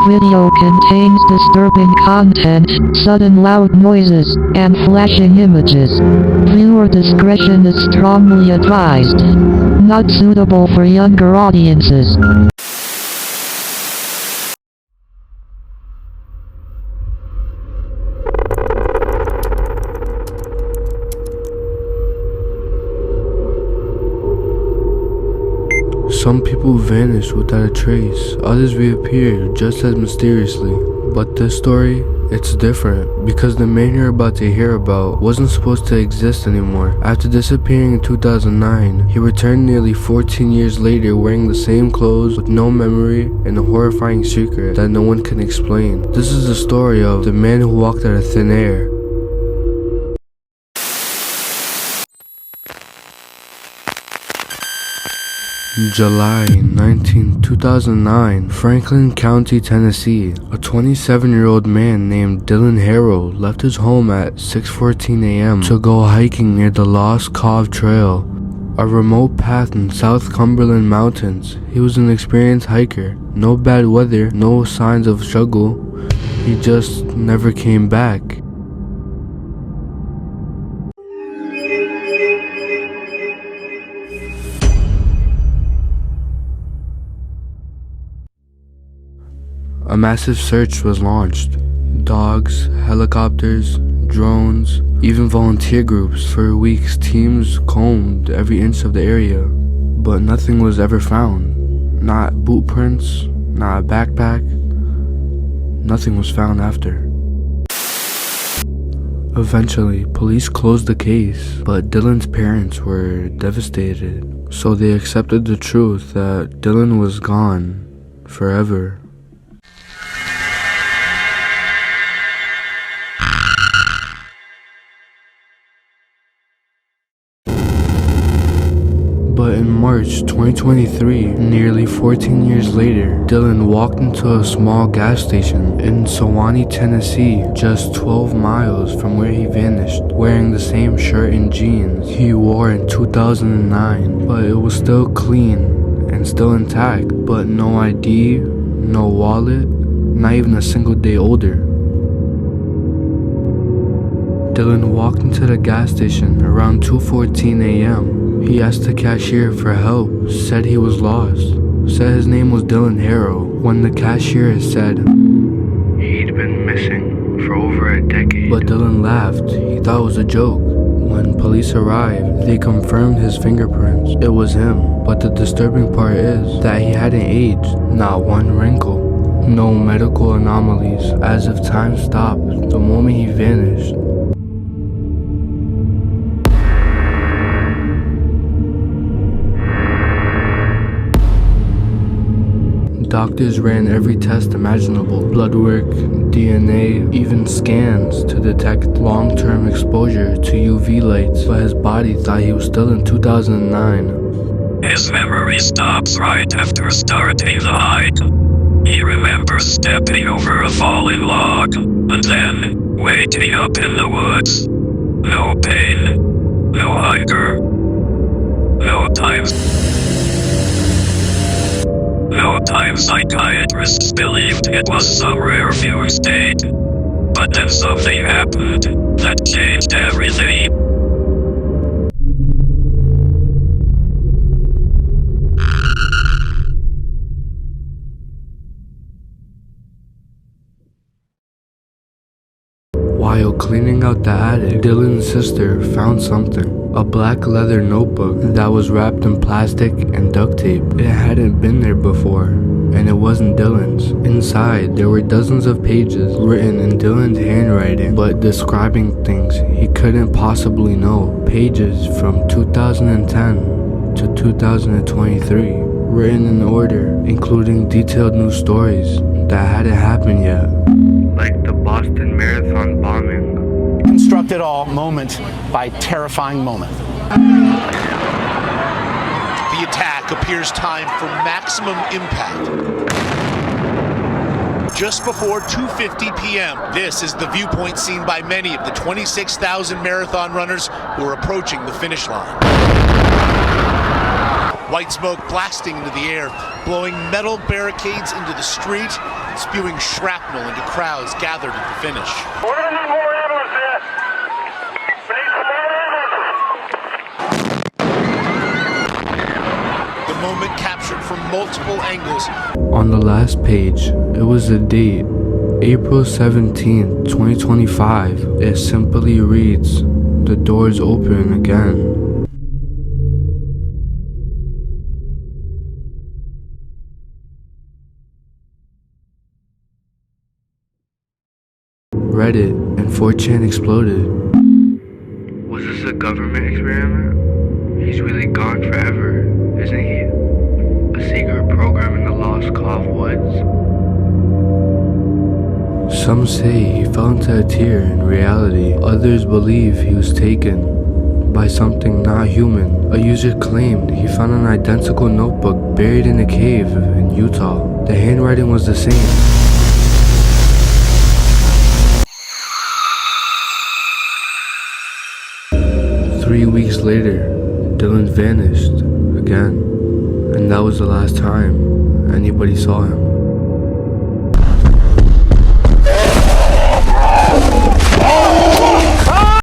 video contains disturbing content, sudden loud noises, and flashing images. Viewer discretion is strongly advised. Not suitable for younger audiences. Some people vanish without a trace, others reappear just as mysteriously. But this story, it's different, because the man you're about to hear about wasn't supposed to exist anymore. After disappearing in 2009, he returned nearly 14 years later wearing the same clothes with no memory and a horrifying secret that no one can explain. This is the story of the man who walked out of thin air. July 19, 2009, Franklin County, Tennessee. A 27-year-old man named Dylan Harrow left his home at 6:14 a.m. to go hiking near the Lost Cove Trail, a remote path in South Cumberland Mountains. He was an experienced hiker. No bad weather, no signs of struggle. He just never came back. A massive search was launched. Dogs, helicopters, drones, even volunteer groups. For weeks, teams combed every inch of the area, but nothing was ever found. Not boot prints, not a backpack. Nothing was found after. Eventually, police closed the case, but Dylan's parents were devastated. So they accepted the truth that Dylan was gone forever. But in March 2023, nearly 14 years later, Dylan walked into a small gas station in Sewanee, Tennessee, just 12 miles from where he vanished, wearing the same shirt and jeans he wore in 2009, but it was still clean and still intact, but no ID, no wallet, not even a single day older. Dylan walked into the gas station around 2:14 a.m. He asked the cashier for help, said he was lost, said his name was Dylan Harrow. When the cashier said he'd been missing for over a decade, but Dylan laughed, he thought it was a joke. When police arrived, they confirmed his fingerprints. It was him, but the disturbing part is that he hadn't aged, not one wrinkle. No medical anomalies, as if time stopped the moment he vanished. Doctors ran every test imaginable, blood work, DNA, even scans to detect long-term exposure to UV lights, but his body thought he was still in 2009. His memory stops right after starting the hike. He remembers stepping over a fallen log, and then waking up in the woods. No pain, no hunger, No time psychiatrists believed it was some rare few state. But then something happened that changed everything. While cleaning out the attic, Dylan's sister found something. A black leather notebook that was wrapped in plastic and duct tape. It hadn't been there before, and it wasn't Dylan's. Inside, there were dozens of pages written in Dylan's handwriting, but describing things he couldn't possibly know. Pages from 2010 to 2023, written in order, including detailed news stories that hadn't happened yet. Like the Boston Marathon bombing. Construct it all moment by terrifying moment. The attack appears timed for maximum impact. Just before 2:50 p.m., this is the viewpoint seen by many of the 26,000 marathon runners who are approaching the finish line. White smoke blasting into the air, blowing metal barricades into the street, spewing shrapnel into crowds gathered at the finish. We're gonna need more ambulance there. We need some more ambulance. The moment captured from multiple angles. On the last page, it was the date, April 17th, 2025. It simply reads, "The doors open again." Reddit and 4chan exploded. Was this a government experiment? He's really gone forever, isn't he? A secret program in the Lost Cove Woods? Some say he fell into a tear in reality. Others believe he was taken by something not human. A user claimed he found an identical notebook buried in a cave in Utah. The handwriting was the same. 3 weeks later, Dylan vanished again, and that was the last time anybody saw him.